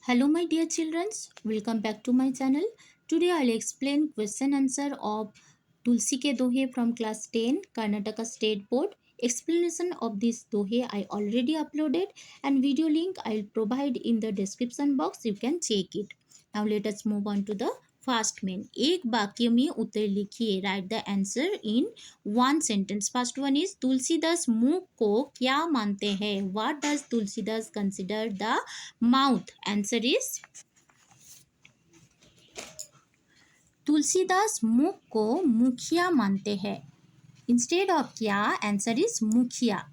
Hello my dear children, welcome back to my channel. Today I'll explain question answer of Tulsi ke Dohe from class 10 Karnataka State Board. Explanation of this dohe I already uploaded and video link I'll provide in the description box. You can check it. Now let us move on to the first main. एक वाक्य में उत्तर लिखिए. Write the answer in one sentence. First one is Tulsidas मुख को क्या मानते हैं? What does Tulsidas consider the mouth? Answer is Tulsidas मुख को मुखिया मानते हैं. इंस्टेड ऑफ क्या, आंसर इज मुखिया.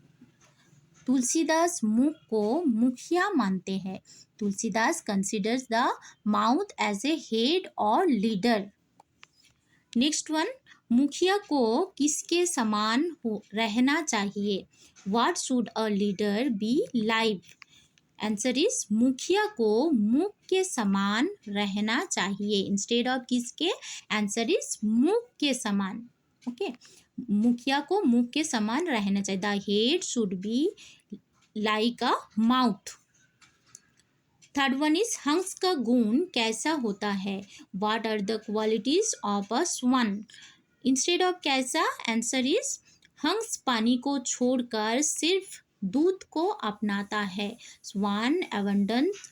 तुलसीदास मुख को मुखिया मानते हैं. Tulsidas considers the mouth as a head और लीडर. नेक्स्ट वन, मुखिया को किसके समान रहना चाहिए? What should a leader be like? Answer is मुखिया को मुख के समान रहना चाहिए. इंस्टेड ऑफ किसके, आंसर इज मुख के समान. ओके, मुखिया को मुख के समान रहना चाहिए. The head should be like a mouth. Third one is हंस का गुण कैसा होता है? What are the qualities of a swan? Instead of कैसा, आंसर इज हंस पानी को छोड़कर सिर्फ दूध को अपनाता है. Swan abundance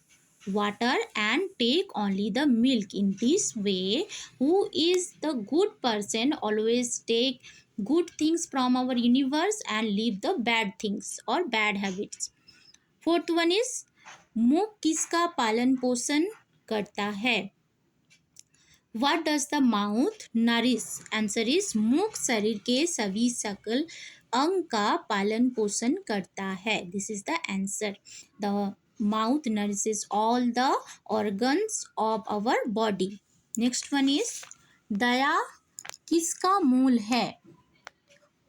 water and take only the milk. In this way, who is the good person always take good things from our universe and leave the bad things or bad habits. Fourth one is मुख किसका पालन पोषण करता है? What does the mouth nourish? Answer is मुख शरीर के सभी सकल अंग का पालन पोषण करता है. This is the answer. The mouth nourishes all the organs of our body. Next one is दया किसका मूल है?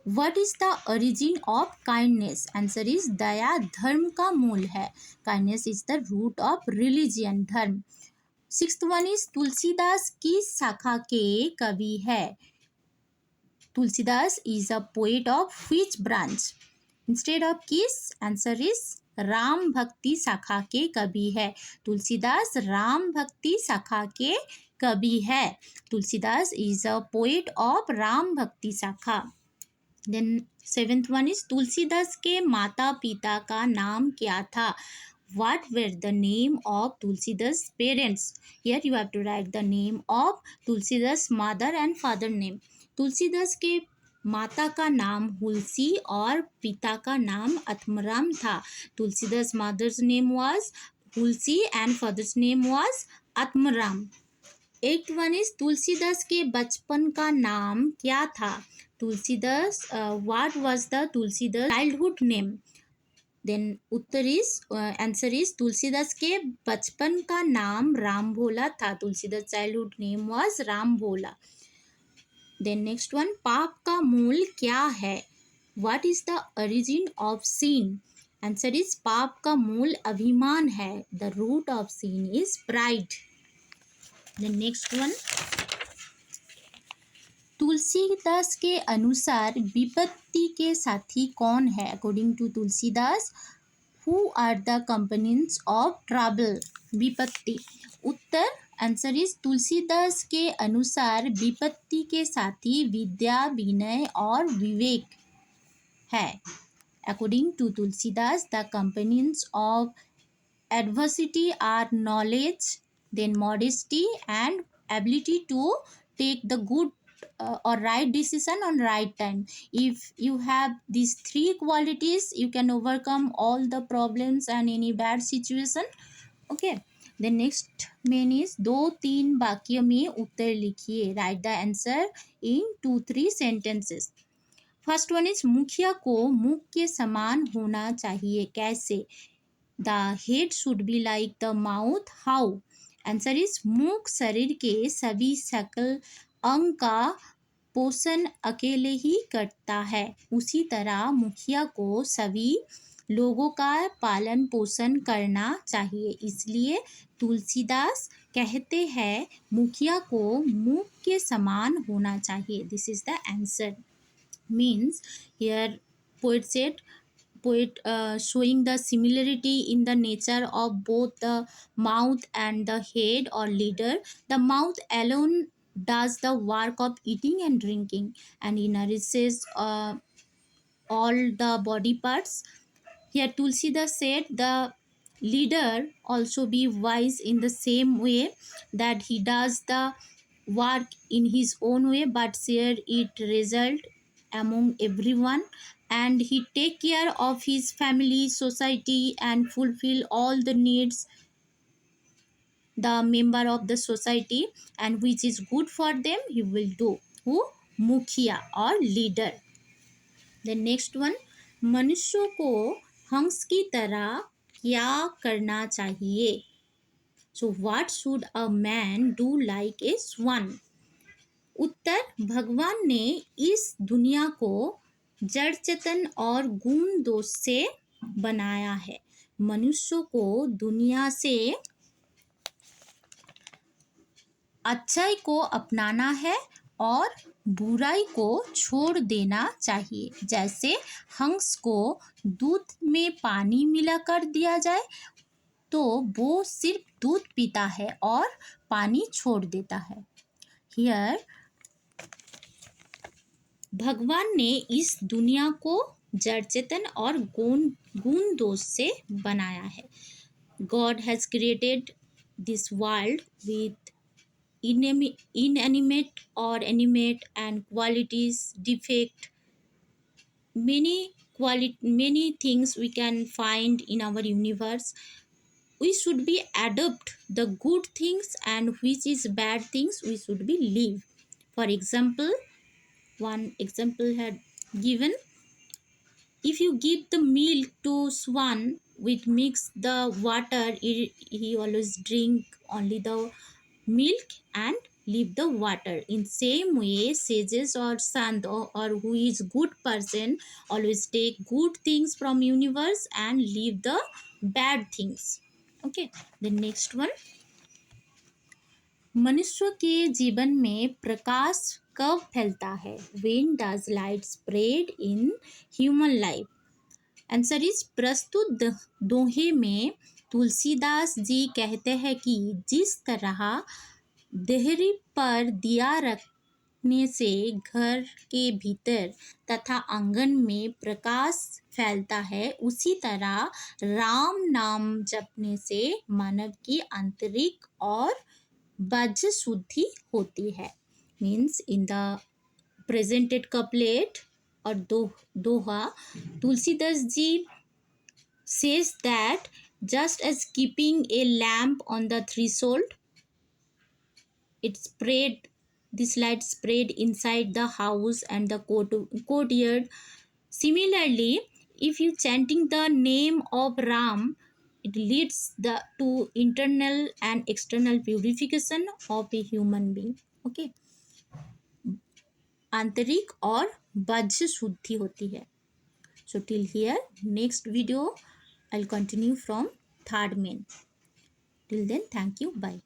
What is the origin of kindness? Answer is दया धर्म का मूल है. Kindness is the root of religion, धर्म. सिक्स्थ वन इज तुलसीदास किस शाखा के कवि है? Tulsidas is a poet of which branch? Instead of किस, आंसर इज राम भक्ति शाखा के कवि है. तुलसीदास राम भक्ति शाखा के कवि है. Tulsidas is a poet of Ram भक्ति शाखा. Then seventh one is Tulsidas के माता पिता का नाम क्या था? What were the name of Tulsidas parents? Here you have to write the name of Tulsidas mother and father name. Tulsidas के माता का नाम हुलसी और पिता का नाम आत्मराम था. Tulsidas mother's name was Hulsi and father's name was Atmaram. At one is Tulsidas के बचपन का नाम क्या था? Tulsidas what was the Tulsidas childhood name? Then उत्तर इज आंसर इज तुलसीदास के बचपन का नाम राम भोला था. Tulsidas childhood name was Ram Bhola. Then next one, पाप का मूल क्या है? What is the origin of sin? Answer is पाप का मूल अभिमान है. The root of sin is pride. Then next one, Tulsidas के अनुसार विपत्ति के साथी कौन है? According to Tulsidas, who are the companions of trouble? विपत्ति. उत्तर, आंसर इज तुलसीदास के अनुसार विपत्ति के साथी विद्या, विनय और विवेक है. According to Tulsidas, the companions of adversity are knowledge, then modesty and ability to take the good or right decision on right time. If you have these three qualities, you can overcome all the problems and any bad situation. Okay, the next main is दो तीन वाक्य में उत्तर लिखिए. Write the answer in 2-3 sentences. First one is मुखिया को मुख के समान होना चाहिए. कैसे? The head should be like the mouth. How? Answer is मुख शरीर के सभी सकल अंग का पोषण अकेले ही करता है. उसी तरह मुखिया को सभी लोगों का पालन पोषण करना चाहिए. इसलिए तुलसीदास कहते हैं मुखिया को मुख के समान होना चाहिए. This is the answer. Means here poet said poet showing the similarity in the nature of both the mouth and the head or leader. The mouth alone does the work of eating and drinking, and it nourishes all the body parts. Here Tulsidas said the leader also be wise in the same way, that he does the work in his own way but share it result among everyone, and he take care of his family, society, and fulfill all the needs the member of the society, and which is good for them he will do. Who? Mukhia or leader. The next one, मनुष्य को हंस की तरह क्या करना चाहिए? So what should a man do like a swan? उत्तर, भगवान ने इस दुनिया को जड़ चेतन और गुण दोष से बनाया है। मनुष्य को दुनिया से अच्छाई को अपनाना है और बुराई को छोड़ देना चाहिए। जैसे हंस को दूध में पानी मिलाकर दिया जाए तो वो सिर्फ दूध पीता है और पानी छोड़ देता है। हियर भगवान ने इस दुनिया को जड़ चेतन और गुण दोष से बनाया है। God has created this world with inanimate or animate and qualities, defect, many things we can find in our universe. We should be adopt the good things, and which is bad things we should be leave. For example, one example had given, if you give the milk to swan with mix the water, he always drink only the milk and leave the water. In same way, sages or sant or who is good person always take good things from universe and leave the bad things. Okay, the next one, मनुष्य के जीवन में प्रकाश कब फैलता है? When does light spread in human life? Answer is, प्रस्तुत दोहे में तुलसीदास जी कहते हैं कि जिस तरह देहरी पर दिया रखने से घर के भीतर तथा आंगन में प्रकाश फैलता है, उसी तरह राम नाम जपने से मानव की आंतरिक और बाह्य शुद्धि होती है। Means in the presented couplet और दोहा, Tulsidas ji says that just as keeping a lamp on the threshold, this light spread inside the house and the courtyard. Similarly, if you chanting the name of Ram, it leads to internal and external purification of a human being. Okay, आंतरिक और बाह्य शुद्धि होती है। So till here, next video I'll continue from third main. Till then, thank you, bye.